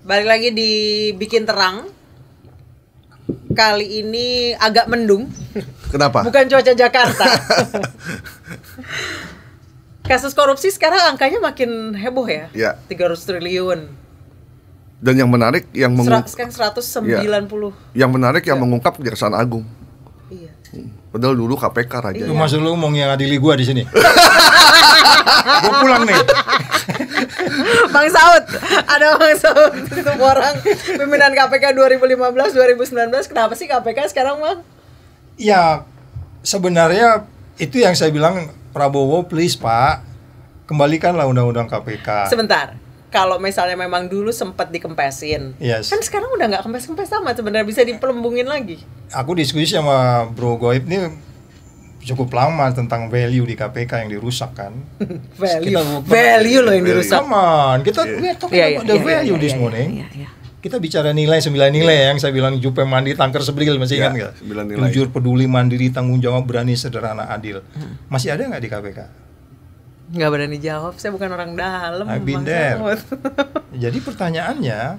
Balik lagi dibikin terang. Kali ini agak mendung. Kenapa? Bukan cuaca Jakarta. Kasus korupsi sekarang angkanya makin heboh ya. Ya. 300 triliun. Dan yang menarik yang Sekarang 190. Yang menarik yang mengungkap Kejaksaan Agung. Iya. Padahal dulu KPK raja. Lu maksud lu mau ngadili gua di sini? Gua pulang nih. Bang Saud, ada Bang Saud itu orang pimpinan KPK 2015-2019. Kenapa sih KPK sekarang, Bang? Ya, sebenarnya itu yang saya bilang, Prabowo please Pak, kembalikanlah undang-undang KPK. Sebentar. Kalau misalnya memang dulu sempat dikempesin, Yes. kan sekarang udah nggak kempes-kempes amat, sebenarnya bisa dipelembungin lagi. Aku diskusi sama Bro Goib ini cukup lama tentang value di KPK yang dirusak kan. value loh yang dirusak. Come on, kita talking about the value this morning. Kita bicara nilai 9 nilai yang saya bilang Jupe mandi tangker sebril, masih ingat nggak? 9 nilai. Jujur, peduli, mandiri, tanggung jawab, berani, sederhana, adil. Masih ada nggak di KPK? Nggak berani jawab, saya bukan orang dalam. I've been there. Jadi pertanyaannya,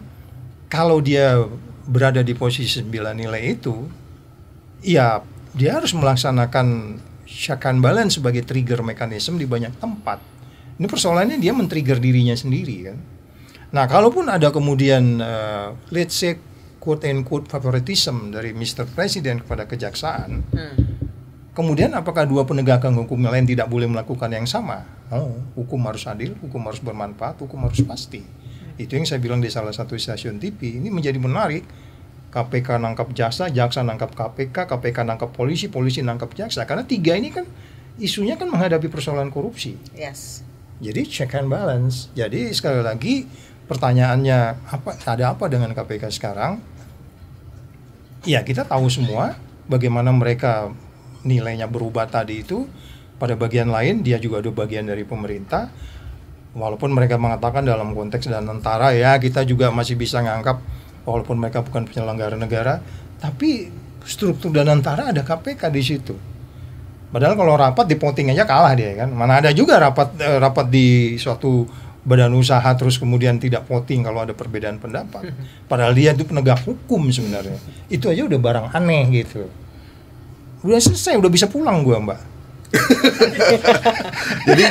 kalau dia berada di posisi 9 nilai itu, ya dia harus melaksanakan check and balance sebagai trigger mechanism di banyak tempat. Ini persoalannya dia men-trigger dirinya sendiri kan. Nah, kalaupun ada kemudian let's say quote and quote favoritism dari Mr. President kepada kejaksaan, kemudian apakah dua penegakan hukum lain tidak boleh melakukan yang sama? Oh, hukum harus adil, hukum harus bermanfaat, hukum harus pasti. Itu yang saya bilang di salah satu stasiun TV. Ini menjadi menarik. KPK nangkap jaksa, jaksa nangkap KPK, KPK nangkap polisi, polisi nangkap jaksa. Karena tiga ini kan isunya kan menghadapi persoalan korupsi. Yes. Jadi check and balance. Jadi sekali lagi pertanyaannya ada apa dengan KPK sekarang? Ya kita tahu semua bagaimana mereka nilainya berubah tadi itu. Pada bagian lain dia juga ada bagian dari pemerintah. Walaupun mereka mengatakan dalam konteks dan tentara ya kita juga masih bisa nganggap walaupun mereka bukan penyelenggara negara, tapi struktur dan tentara ada KPK di situ. Padahal kalau rapat di voting aja kalah dia kan. Mana ada juga rapat di suatu badan usaha terus kemudian tidak voting kalau ada perbedaan pendapat. Padahal dia itu penegak hukum sebenarnya. Itu aja udah barang aneh gitu. Udah selesai, udah bisa pulang gua, Mbak. Jadi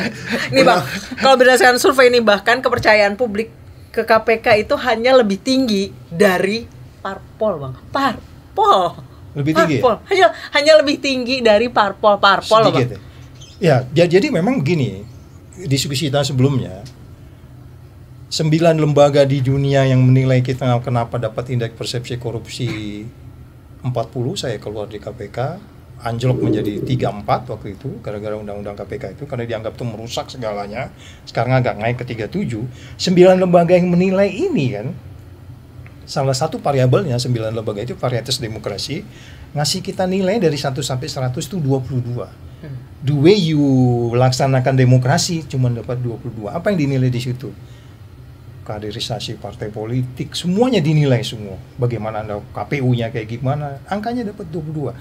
Nih Bang, kalau berdasarkan survei ini bahkan kepercayaan publik ke KPK itu hanya lebih tinggi dari parpol, Bang. Parpol. Lebih tinggi. Parpol. Hanya lebih tinggi dari parpol, Bang. Sedikit ya. Jadi memang begini, diskusi kita sebelumnya 9 lembaga di dunia yang menilai kita kenapa dapat indeks persepsi korupsi 40, saya keluar di KPK, anjlok menjadi 34 waktu itu gara-gara undang-undang KPK itu karena dianggap itu merusak segalanya. Sekarang agak naik ke 37. 9 lembaga yang menilai ini kan, salah satu variabelnya 9 lembaga itu varietas demokrasi ngasih kita nilai dari 1 sampai 100 itu 22. The way you laksanakan demokrasi cuma dapat 22. Apa yang dinilai di situ? Kaderisasi partai politik, semuanya dinilai semua. Bagaimana Anda KPU-nya kayak gimana? Angkanya dapat 22.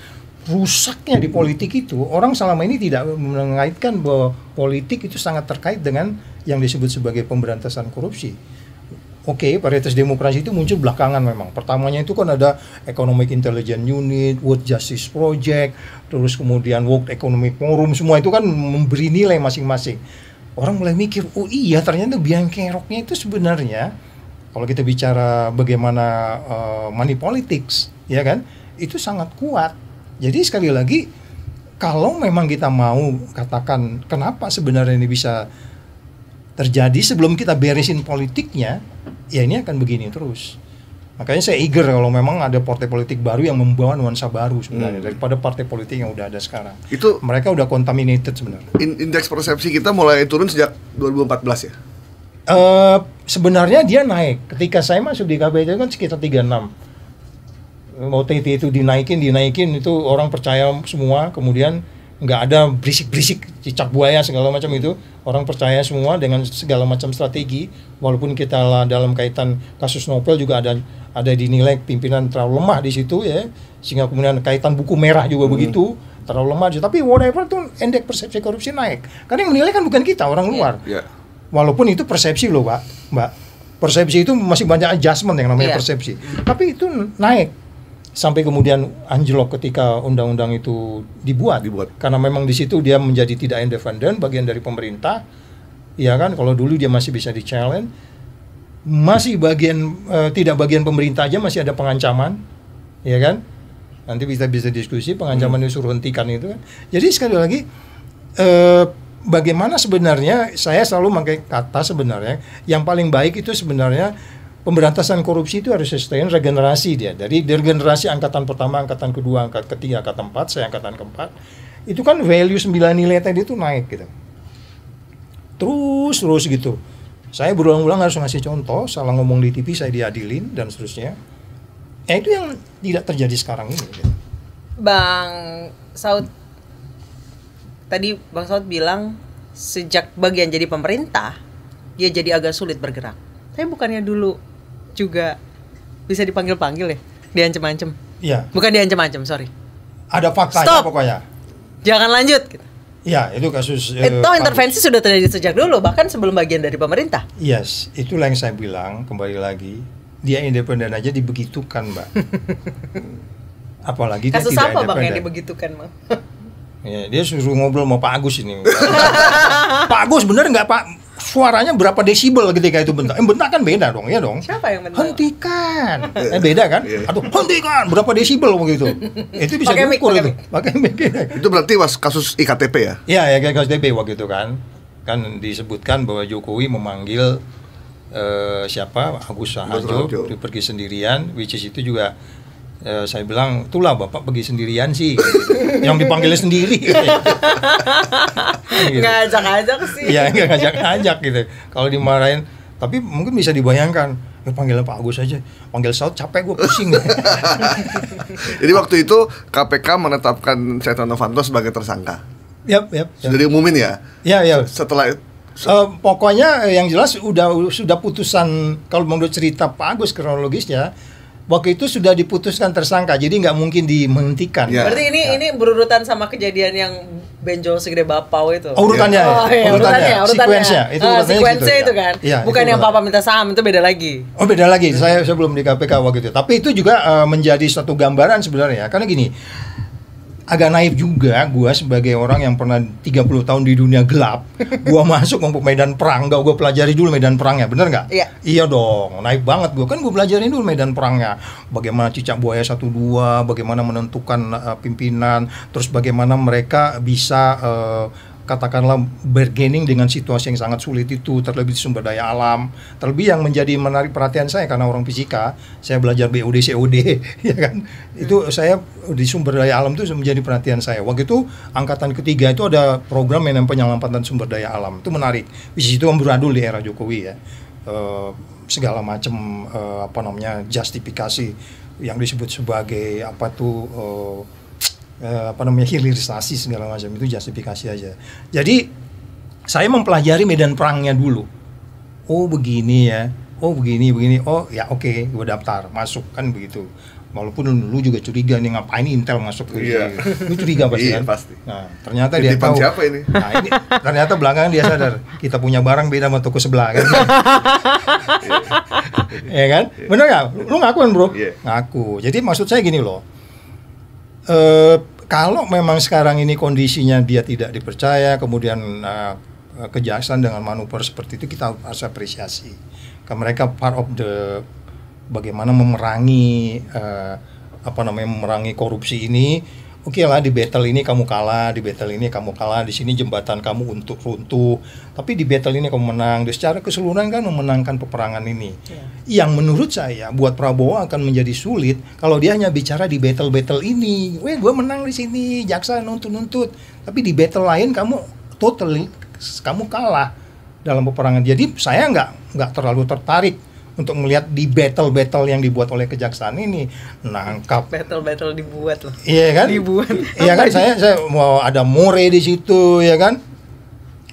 Rusaknya di politik itu, orang selama ini tidak mengaitkan bahwa politik itu sangat terkait dengan yang disebut sebagai pemberantasan korupsi. Oke, varietas demokrasi itu muncul belakangan memang. Pertamanya itu kan ada Economic Intelligence Unit, World Justice Project, terus kemudian World Economic Forum, semua itu kan memberi nilai masing-masing. Orang mulai mikir, oh iya ternyata biang keroknya itu sebenarnya, kalau kita bicara bagaimana money politics, ya kan, itu sangat kuat. Jadi sekali lagi, kalau memang kita mau katakan kenapa sebenarnya ini bisa terjadi sebelum kita beresin politiknya, ya ini akan begini terus. Makanya saya eager kalau memang ada partai politik baru yang membawa nuansa baru sebenarnya daripada partai politik yang udah ada sekarang. Itu mereka udah contaminated sebenarnya. Indeks persepsi kita mulai turun sejak 2014 ya? Sebenarnya dia naik. Ketika saya masuk di KPK itu kan sekitar 36. OTT itu dinaikin itu orang percaya semua, kemudian nggak ada berisik-berisik cicak buaya segala macam itu, orang percaya semua dengan segala macam strategi. Walaupun kita dalam kaitan kasus Novel juga ada dinilai pimpinan terlalu lemah di situ ya, sehingga kemudian kaitan buku merah juga begitu terlalu lemah. Tapi whatever tuh indeks persepsi korupsi naik, karena yang menilai kan bukan kita, orang luar. Walaupun itu persepsi loh Mbak. Persepsi itu masih banyak adjustment yang namanya Iya. persepsi. Tapi itu naik sampai kemudian anjlok ketika undang-undang itu dibuat. Karena memang di situ dia menjadi tidak independen, bagian dari pemerintah. Ya kan, kalau dulu dia masih bisa di-challenge. Masih tidak bagian pemerintah aja masih ada pengancaman. Ya kan? Nanti bisa diskusi pengancaman itu suruh hentikan itu kan. Jadi sekali lagi bagaimana sebenarnya saya selalu pakai kata sebenarnya yang paling baik itu sebenarnya pemberantasan korupsi itu harus sustain regenerasi dia. Dari generasi angkatan pertama, angkatan kedua, angkatan ketiga, angkatan keempat, saya angkatan keempat. Itu kan value 9 nilai tadi itu naik gitu. Terus gitu. Saya berulang-ulang harus ngasih contoh, salah ngomong di TV saya diadilin dan seterusnya. Itu yang tidak terjadi sekarang ini gitu. Bang Saud, tadi Bang Saud bilang sejak bagian jadi pemerintah dia jadi agak sulit bergerak. Tapi bukannya dulu juga bisa dipanggil-panggil ya, diancam-ancam. Iya. Bukan diancam-ancam, sorry. Ada faktanya Stop. pokoknya. Jangan lanjut. Gitu. Ya, itu kasus Itu intervensi sudah terjadi sejak dulu, bahkan sebelum bagian dari pemerintah. Yes, itulah yang saya bilang kembali lagi. Dia independen aja dibegitukan, Mbak. Apalagi Kasus dia tidak apa Bang yang independen. dibegitukan, Bang? Ya, dia suruh ngobrol sama Pak Agus ini. Pak Agus bener nggak Pak? Suaranya berapa desibel ketika itu bentak? Bentak kan beda dong, ya dong. Siapa yang bentak? Hentikan. Beda kan? Aduh, hentikan. Berapa desibel begitu? Itu bisa Pakai mic, diukur pakai itu. Pakai mic. Itu berarti kasus IKTP ya? Iya, ya kayak KSDP waktu itu kan disebutkan bahwa Jokowi memanggil siapa Agus Raharjo dia pergi sendirian, which is itu juga saya bilang itulah Bapak pergi sendirian sih, gitu. Yang dipanggilnya sendiri. Gitu. Ngajak-ngajak sih. Iya, nggak ngajak-ngajak gitu. Kalau dimarahin, tapi mungkin bisa dibayangkan, panggilnya Pak Agus aja, panggil Saud capek gue pusing. Jadi waktu itu KPK menetapkan Setia Novanto sebagai tersangka. Yap. Sudah diumumin ya? Ya. Setelah pokoknya yang jelas sudah putusan, kalau menurut cerita Pak Agus kronologisnya, waktu itu sudah diputuskan tersangka, jadi nggak mungkin dihentikan. Ya. Berarti ini berurutan sama kejadian yang benjol segede bapau itu. Urutannya, urutannya. sekuensnya, sekuensnya itu kan. Ya, bukan itu yang papa minta saham, itu beda lagi. Oh, beda lagi. Saya belum di KPK waktu itu. Tapi itu juga menjadi suatu gambaran sebenarnya. Karena gini, agak naif juga gua sebagai orang yang pernah 30 tahun di dunia gelap. Gua masuk ke medan perang, gua pelajari dulu medan perangnya, bener nggak? Iya. Iya dong, naif banget gua. Kan gua pelajarin dulu medan perangnya. Bagaimana cicak buaya 1-2, bagaimana menentukan pimpinan, terus bagaimana mereka bisa katakanlah bargaining dengan situasi yang sangat sulit itu, terlebih sumber daya alam. Terlebih yang menjadi menarik perhatian saya karena orang fisika, saya belajar BOD COD ya kan. Itu saya di sumber daya alam itu menjadi perhatian saya. Waktu itu angkatan ketiga itu ada program yang penyelamatan sumber daya alam. Itu menarik. Di situ amburadul di era Jokowi ya. Segala macam justifikasi yang disebut sebagai hilirisasi segala macam itu justifikasi aja. Jadi saya mempelajari medan perangnya dulu. Oh begini ya, oh begini. Oh ya oke, gue daftar masuk kan begitu. Walaupun lu juga curiga nih ngapain Intel masuk ke Iya. Lu curiga pasti Iya, kan? pasti. Nah ternyata dia Titipan tahu. siapa ini? Nah ini ternyata belakangan dia sadar kita punya barang beda sama toko sebelah kan? Ya kan? Bener nggak? Lu ngaku kan bro? Iya. Ngaku. Jadi maksud saya gini loh. Kalau memang sekarang ini kondisinya dia tidak dipercaya, kemudian kejaksaan dengan manuver seperti itu kita harus apresiasi. Karena mereka part of the bagaimana memerangi memerangi korupsi ini. Oke lah di battle ini kamu kalah, di battle ini kamu kalah, di sini jembatan kamu untuk runtuh. Tapi di battle ini kamu menang. Dan secara keseluruhan kan memenangkan peperangan ini. Yang menurut saya buat Prabowo akan menjadi sulit kalau dia hanya bicara di battle-battle ini. Gue menang di sini, jaksa nuntut. Tapi di battle lain kamu kalah dalam peperangan. Jadi saya nggak terlalu tertarik untuk melihat di battle-battle yang dibuat oleh kejaksaan ini nangkap Battle dibuat loh. iya kan Dibuat. iya kan saya mau ada more di situ ya kan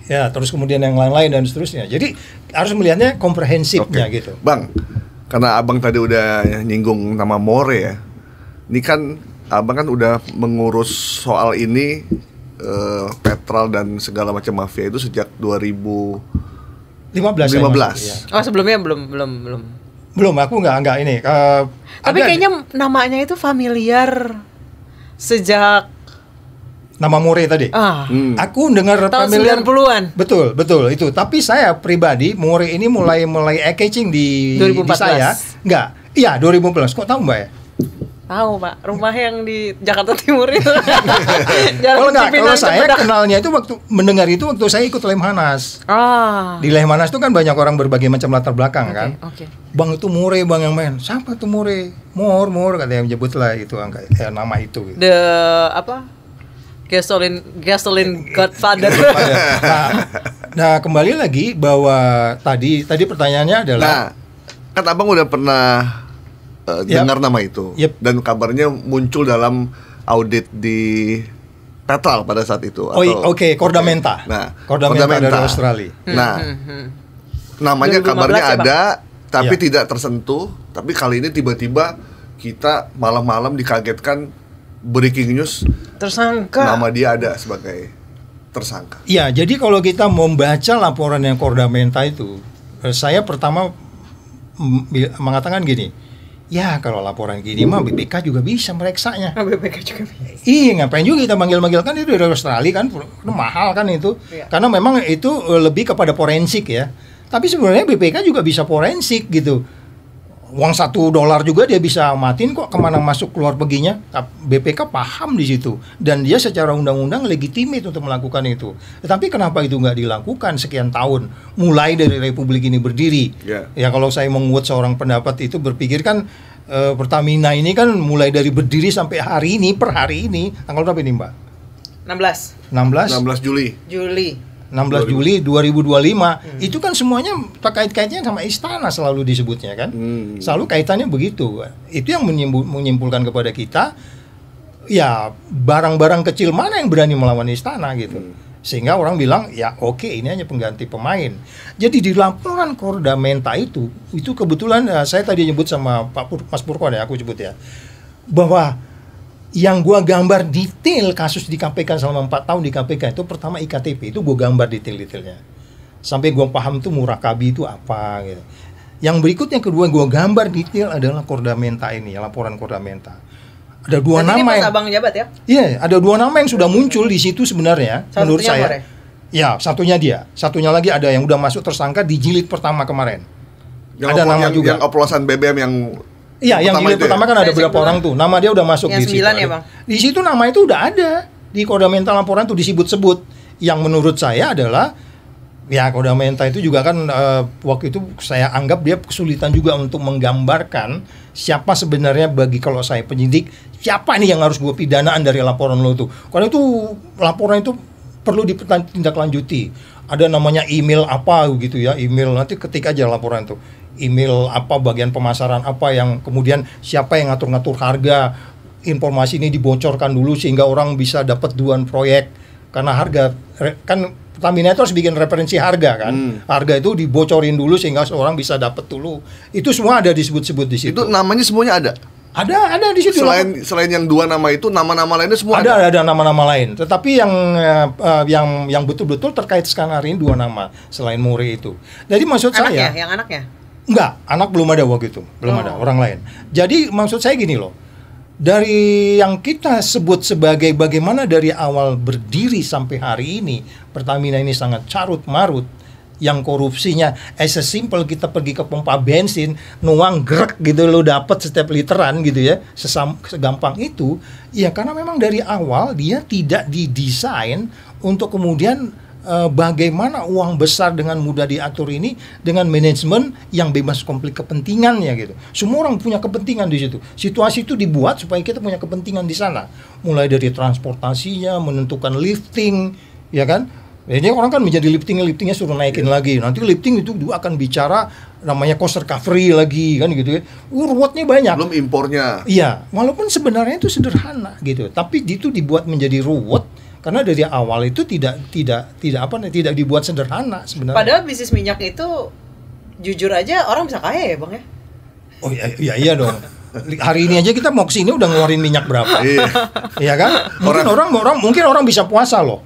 ya terus kemudian yang lain-lain dan seterusnya. Jadi harus melihatnya komprehensifnya gitu. Bang, karena abang tadi udah nyinggung nama More ya, ini kan abang kan udah mengurus soal ini Petrol dan segala macam mafia itu sejak 2011 15. saya 15. masuk, ya. Oh, sebelumnya belum. Belum, aku nggak ini. Tapi kayaknya namanya itu familiar sejak nama More tadi. Aku dengar tahun familiar 90-an. Betul itu. Tapi saya pribadi More ini mulai eye-catching di 2014. di saya. Enggak. Iya, 2014. Kok tahu Mbak ya? Tahu, Pak. Rumah yang di Jakarta Timur itu. Kalau enggak, kalau saya kenalnya itu waktu mendengar itu waktu saya ikut Lemhanas. Di Lemhanas itu kan banyak orang berbagai macam latar belakang kan. Bang itu More bang yang main. Siapa tuh More? More katanya menyebut lah itu nama itu. Gitu. Gasoline Godfather. Nah, kembali lagi bahwa tadi pertanyaannya adalah. Nah, kan abang udah pernah dengar nama itu, dan kabarnya muncul dalam audit di Petral pada saat itu. Oke, Kordamenta. Nah, Kordamenta dari Australia. Nah, namanya kabarnya ya, ada, tapi tidak tersentuh. Tapi kali ini tiba-tiba kita malam-malam dikagetkan breaking news, tersangka. Nama dia ada sebagai tersangka. Iya, jadi kalau kita membaca laporan yang Kordamenta itu, saya pertama mengatakan gini, ya kalau laporan gini mah BPK juga bisa mereksanya. BPK juga bisa. Iya, ngapain juga kita manggil-manggil, kan itu dari Australia kan, mahal kan itu. Karena memang itu lebih kepada forensik ya. Tapi sebenarnya BPK juga bisa forensik gitu. Uang $1 juga dia bisa amatin kok kemana masuk keluar perginya. BPK paham di situ dan dia secara undang-undang legitimate untuk melakukan itu. Tetapi kenapa itu nggak dilakukan sekian tahun mulai dari Republik ini berdiri? Ya kalau saya menguat seorang pendapat itu berpikir kan Pertamina ini kan mulai dari berdiri sampai hari ini per hari ini tanggal berapa ini Mbak? 16 Juli 16 Juli 2025 itu kan semuanya terkait-kaitnya sama istana selalu disebutnya kan, selalu kaitannya begitu. Itu yang menyimpulkan kepada kita ya barang-barang kecil mana yang berani melawan istana gitu, sehingga orang bilang ya oke, ini hanya pengganti pemain. Jadi di laporan Kordamenta itu kebetulan saya tadi nyebut sama Mas Purkon ya, aku sebut ya, bahwa yang gua gambar detail kasus di KPK selama 4 tahun di KPK itu pertama IKTP, itu gua gambar detail-detailnya sampai gua paham tuh murakabi itu apa gitu. Yang berikutnya kedua gua gambar detail adalah Kordamenta ini, laporan Kordamenta. Ada dua nama ini pas abang jabat ya? Iya, ada dua nama yang sudah muncul di situ sebenarnya menurut saya. Ya, satunya dia, satunya lagi ada yang udah masuk tersangka di jilid pertama kemarin. Ada nama juga. Yang oplosan BBM yang iya, yang jilid pertama kan ada berapa orang tuh. Nama dia udah masuk yang di situ. Ya, Bang. Di situ nama itu udah ada. Di Kordamenta laporan tuh disebut-sebut. Yang menurut saya adalah ya Kordamenta itu juga kan waktu itu saya anggap dia kesulitan juga untuk menggambarkan siapa sebenarnya bagi kalau saya penyidik, siapa nih yang harus gue pidanaan dari laporan lo tuh. Karena itu laporan itu perlu ditindaklanjuti. Ada namanya email apa gitu ya, email nanti ketik aja laporan tuh. Email apa, bagian pemasaran apa yang kemudian siapa yang ngatur-ngatur harga, informasi ini dibocorkan dulu sehingga orang bisa dapat duaan proyek. Karena harga kan Pertamina itu harus bikin referensi harga kan, harga itu dibocorin dulu sehingga seorang bisa dapat dulu. Itu semua ada disebut-sebut di situ. Itu namanya semuanya ada. Ada di situ. Selain yang dua nama itu, nama-nama lainnya semua ada nama-nama lain. Tetapi yang betul-betul terkait sekarang hari ini dua nama selain More itu. Jadi maksud saya, yang anaknya? Enggak, anak belum ada waktu itu, belum ada orang lain. Jadi maksud saya gini loh, dari yang kita sebut sebagai bagaimana dari awal berdiri sampai hari ini Pertamina ini sangat carut marut, yang korupsinya simple kita pergi ke pompa bensin nuang grek gitu lo dapat setiap literan gitu ya, segampang itu ya, karena memang dari awal dia tidak didesain untuk kemudian bagaimana uang besar dengan mudah diatur ini dengan manajemen yang bebas konflik kepentingannya gitu. Semua orang punya kepentingan di situ. Situasi itu dibuat supaya kita punya kepentingan di sana. Mulai dari transportasinya, menentukan lifting, ya kan? Ini orang kan menjadi liftingnya suruh naikin lagi. Nanti lifting itu akan bicara namanya cost recovery lagi kan gitu ya. Ruwetnya banyak. Belum impornya. Iya, walaupun sebenarnya itu sederhana gitu. Tapi itu dibuat menjadi ruwet. Karena dari awal itu tidak dibuat sederhana sebenarnya. Padahal bisnis minyak itu jujur aja orang bisa kaya ya, Bang ya? Oh iya dong. Hari ini aja kita mau kesini udah ngeluarin minyak berapa? Iya kan? Mungkin orang bisa puasa loh.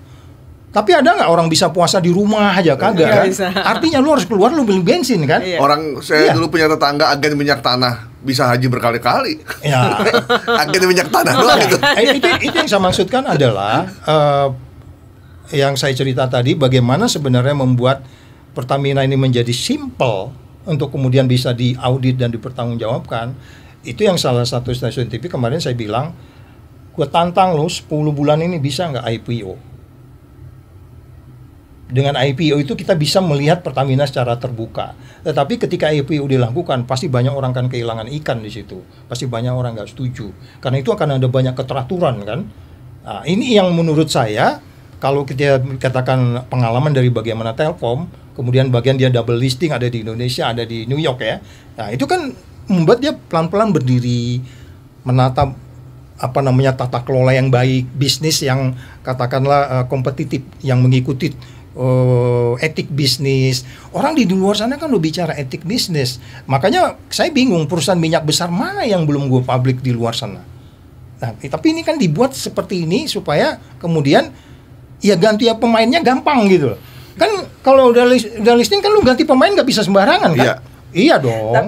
Tapi ada nggak orang bisa puasa di rumah aja? Kagak kan? Bisa. Artinya lu harus keluar, lu beli bensin kan? Iya. Orang saya dulu punya tetangga agen minyak tanah bisa haji berkali-kali. Ya. Agen minyak tanah doang gitu. Itu yang saya maksudkan adalah yang saya cerita tadi, bagaimana sebenarnya membuat Pertamina ini menjadi simple untuk kemudian bisa diaudit dan dipertanggungjawabkan. Itu yang salah satu stasiun TV kemarin saya bilang, gue tantang lo 10 bulan ini bisa nggak IPO. Dengan IPO itu kita bisa melihat Pertamina secara terbuka. Tetapi ketika IPO dilakukan, pasti banyak orang kan kehilangan ikan di situ. Pasti banyak orang nggak setuju. Karena itu akan ada banyak keteraturan kan. Nah, ini yang menurut saya, kalau kita katakan pengalaman dari bagaimana Telkom, kemudian bagian dia double listing, ada di Indonesia, ada di New York ya. Nah, itu kan membuat dia pelan-pelan berdiri, menata tata kelola yang baik, bisnis yang katakanlah kompetitif, yang mengikuti etik bisnis. Orang di luar sana kan udah bicara etik bisnis. Makanya saya bingung perusahaan minyak besar mana yang belum go public di luar sana. Nah, tapi ini kan dibuat seperti ini supaya kemudian ya ganti pemainnya gampang gitu. Kan kalau udah listing kan lu ganti pemain nggak bisa sembarangan kan? Iya dong.